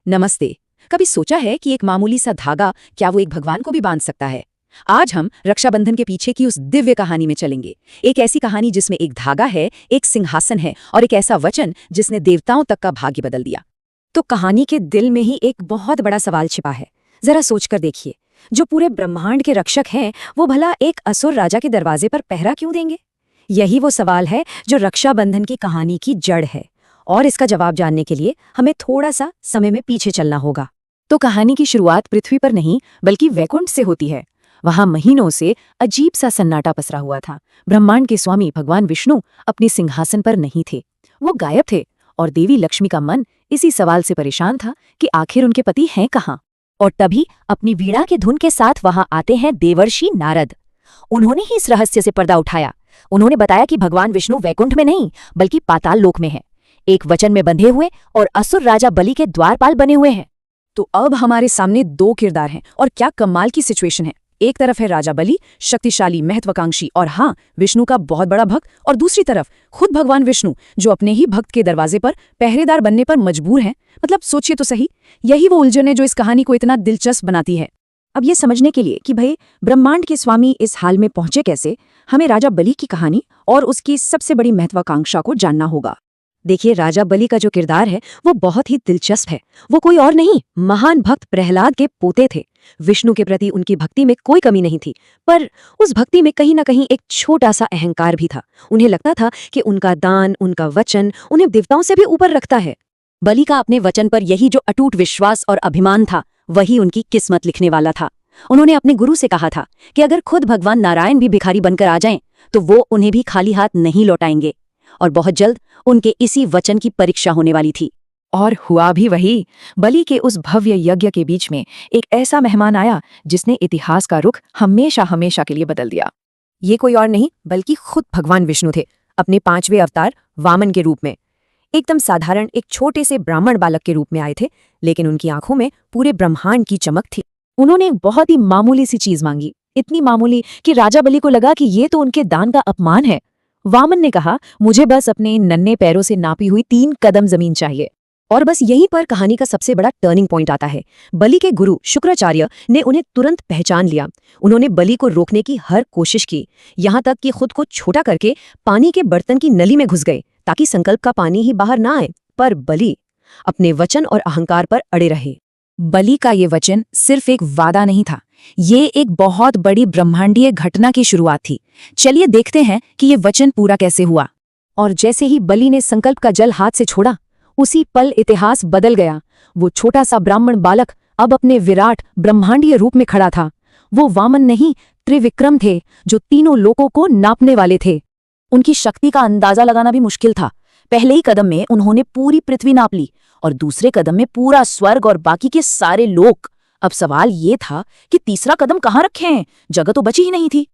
नमस्ते। कभी सोचा है कि एक मामूली सा धागा क्या वो एक भगवान को भी बांध सकता है? आज हम रक्षाबंधन के पीछे की उस दिव्य कहानी में चलेंगे। एक ऐसी कहानी जिसमें एक धागा है, एक सिंहासन है और एक ऐसा वचन जिसने देवताओं तक का भाग्य बदल दिया। तो कहानी के दिल में ही एक बहुत बड़ा सवाल छिपा है। जरा सोचकर देखिए, जो पूरे ब्रह्मांड के रक्षक हैं, वो भला एक असुर राजा के दरवाजे पर पहरा क्यों देंगे? यही वो सवाल है जो रक्षाबंधन की कहानी की जड़ है। और इसका जवाब जानने के लिए हमें थोड़ा सा समय में पीछे चलना होगा। तो कहानी की शुरुआत पृथ्वी पर नहीं बल्कि वैकुंठ से होती है। वहां महीनों से अजीब सा सन्नाटा पसरा हुआ था। ब्रह्मांड के स्वामी भगवान विष्णु अपने सिंहासन पर नहीं थे, वो गायब थे। और देवी लक्ष्मी का मन इसी सवाल से परेशान था कि आखिर उनके पति हैं कहाँ। और तभी अपनी वीणा के धुन के साथ वहां आते हैं देवर्षि नारद। उन्होंने ही इस रहस्य से पर्दा उठाया। उन्होंने बताया कि भगवान विष्णु वैकुंठ में नहीं बल्कि पाताल लोक में है, एक वचन में बंधे हुए और असुर राजा बलि के द्वारपाल बने हुए हैं। तो अब हमारे सामने दो किरदार हैं और क्या कमाल की सिचुएशन है। एक तरफ है राजा बलि, शक्तिशाली, महत्वाकांक्षी और हाँ, विष्णु का बहुत बड़ा भक्त, और दूसरी तरफ खुद भगवान विष्णु जो अपने ही भक्त के दरवाजे पर पहरेदार बनने पर मजबूर हैं। मतलब सोचिए तो सही, यही वो उलझन है जो इस कहानी को इतना दिलचस्प बनाती है। अब ये समझने के लिए कि भाई ब्रह्मांड के स्वामी इस हाल में पहुंचे कैसे, हमें राजा बलि की कहानी और उसकी सबसे बड़ी महत्वाकांक्षा को जानना होगा। देखिए, राजा बलि का जो किरदार है वो बहुत ही दिलचस्प है। वो कोई और नहीं, महान भक्त प्रहलाद के पोते थे। विष्णु के प्रति उनकी भक्ति में कोई कमी नहीं थी, पर उस भक्ति में कहीं ना कहीं एक छोटा सा अहंकार भी था। उन्हें लगता था कि उनका दान, उनका वचन उन्हें देवताओं से भी ऊपर रखता है। बलि का अपने वचन पर यही जो अटूट विश्वास और अभिमान था, वही उनकी किस्मत लिखने वाला था। उन्होंने अपने गुरु से कहा था कि अगर खुद भगवान नारायण भी भिखारी बनकर आ जाएं, तो वो उन्हें भी खाली हाथ नहीं लौटाएंगे। और बहुत जल्द उनके इसी वचन की परीक्षा होने वाली थी। और हुआ भी वही। बलि के उस भव्य यज्ञ के बीच में एक ऐसा मेहमान आया जिसने इतिहास का रुख हमेशा हमेशा के लिए बदल दिया। ये कोई और नहीं बल्कि खुद भगवान विष्णु थे, अपने 5वें अवतार वामन के रूप में। एकदम साधारण एक छोटे से ब्राह्मण बालक के रूप में आए थे, लेकिन उनकी आंखों में पूरे ब्रह्मांड की चमक थी। उन्होंने एक बहुत ही मामूली सी चीज मांगी, इतनी मामूली कि राजा बलि को लगा कि ये तो उनके दान का अपमान है। वामन ने कहा, मुझे बस अपने नन्हे पैरों से नापी हुई 3 कदम जमीन चाहिए। और बस यहीं पर कहानी का सबसे बड़ा टर्निंग पॉइंट आता है। बलि के गुरु शुक्राचार्य ने उन्हें तुरंत पहचान लिया। उन्होंने बलि को रोकने की हर कोशिश की, यहाँ तक कि खुद को छोटा करके पानी के बर्तन की नली में घुस गए ताकि संकल्प का पानी ही बाहर ना आए। पर बलि अपने वचन और अहंकार पर अड़े रहे। बलि का ये वचन सिर्फ एक वादा नहीं था, ये एक बहुत बड़ी ब्रह्मांडीय घटना की शुरुआत थी। चलिए देखते हैं कि ये वचन पूरा कैसे हुआ। और जैसे ही बलि ने संकल्प का जल हाथ से छोड़ा, उसी पल इतिहास बदल गया। वो छोटा सा ब्राह्मण बालक अब अपने विराट ब्रह्मांडीय रूप में खड़ा था। वो वामन नहीं, त्रिविक्रम थे, जो तीनों लोकों को नापने वाले थे। उनकी शक्ति का अंदाजा लगाना भी मुश्किल था। पहले ही कदम में उन्होंने पूरी पृथ्वी नाप ली और दूसरे कदम में पूरा स्वर्ग और बाकी के सारे लोक। अब सवाल ये था कि तीसरा कदम कहाँ रखे हैं, जगह तो बची ही नहीं थी।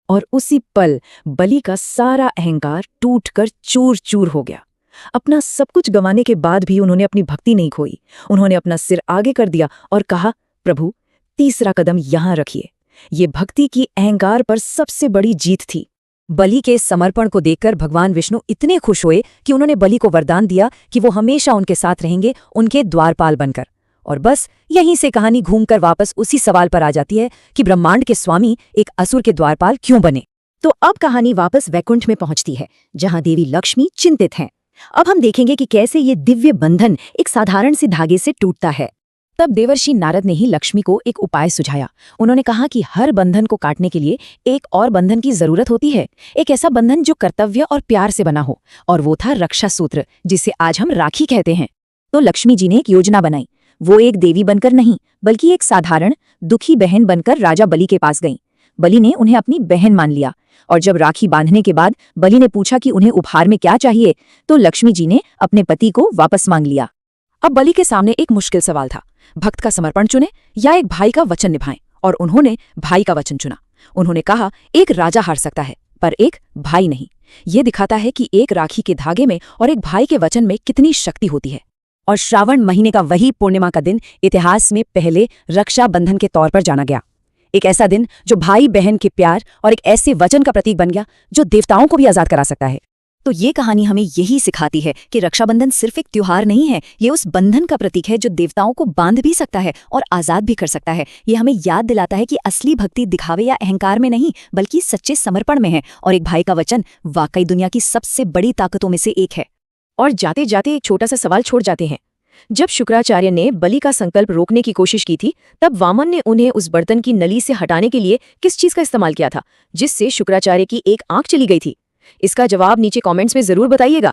और उसी पल बलि का सारा अहंकार टूटकर चूर चूर हो गया। अपना सब कुछ गंवाने के बाद भी उन्होंने अपनी भक्ति नहीं खोई। उन्होंने अपना सिर आगे कर दिया और कहा, प्रभु, तीसरा कदम यहां रखिए। ये भक्ति की अहंकार पर सबसे बड़ी जीत थी। बलि के समर्पण को देखकर भगवान विष्णु इतने खुश हुए कि उन्होंने बलि को वरदान दिया कि वो हमेशा उनके साथ रहेंगे, उनके द्वारपाल बनकर। और बस यहीं से कहानी घूमकर वापस उसी सवाल पर आ जाती है कि ब्रह्मांड के स्वामी एक असुर के द्वारपाल क्यों बने। तो अब कहानी वापस वैकुंठ में पहुंचती है, जहां देवी लक्ष्मी चिंतित हैं। अब हम देखेंगे कि कैसे ये दिव्य बंधन एक साधारण से धागे से टूटता है। तब देवर्षि नारद ने ही लक्ष्मी को एक उपाय सुझाया। उन्होंने कहा कि हर बंधन को काटने के लिए एक और बंधन की जरूरत होती है, एक ऐसा बंधन जो कर्तव्य और प्यार से बना हो, और वो था रक्षा सूत्र, जिसे आज हम राखी कहते हैं। तो लक्ष्मी जी ने एक योजना बनाई। वो एक देवी बनकर नहीं बल्कि एक साधारण दुखी बहन बनकर राजा बलि के पास गईं। बलि ने उन्हें अपनी बहन मान लिया, और जब राखी बांधने के बाद बलि ने पूछा कि उन्हें उपहार में क्या चाहिए, तो लक्ष्मी जी ने अपने पति को वापस मांग लिया। अब बलि के सामने एक मुश्किल सवाल था, भक्त का समर्पण चुने या एक भाई का वचन निभाएं। और उन्होंने भाई का वचन चुना। उन्होंने कहा, एक राजा हार सकता है पर एक भाई नहीं। ये दिखाता है कि एक राखी के धागे में और एक भाई के वचन में कितनी शक्ति होती है। और श्रावण महीने का वही पूर्णिमा का दिन इतिहास में पहले रक्षाबंधन के तौर पर जाना गया। एक ऐसा दिन जो भाई बहन के प्यार और एक ऐसे वचन का प्रतीक बन गया जो देवताओं को भी आजाद करा सकता है। तो ये कहानी हमें यही सिखाती है कि रक्षाबंधन सिर्फ एक त्योहार नहीं है, ये उस बंधन का प्रतीक है जो देवताओं को बांध भी सकता है और आजाद भी कर सकता है। ये हमें याद दिलाता है कि असली भक्ति दिखावे या अहंकार में नहीं, बल्कि सच्चे समर्पण में है, और एक भाई का वचन वाकई दुनिया की सबसे बड़ी ताकतों में से एक है। और जाते जाते एक छोटा सा सवाल छोड़ जाते हैं। जब शुक्राचार्य ने बलि का संकल्प रोकने की कोशिश की थी, तब वामन ने उन्हें उस बर्तन की नली से हटाने के लिए किस चीज का इस्तेमाल किया था, जिससे शुक्राचार्य की एक आंख चली गई थी? इसका जवाब नीचे कमेंट्स में जरूर बताइएगा।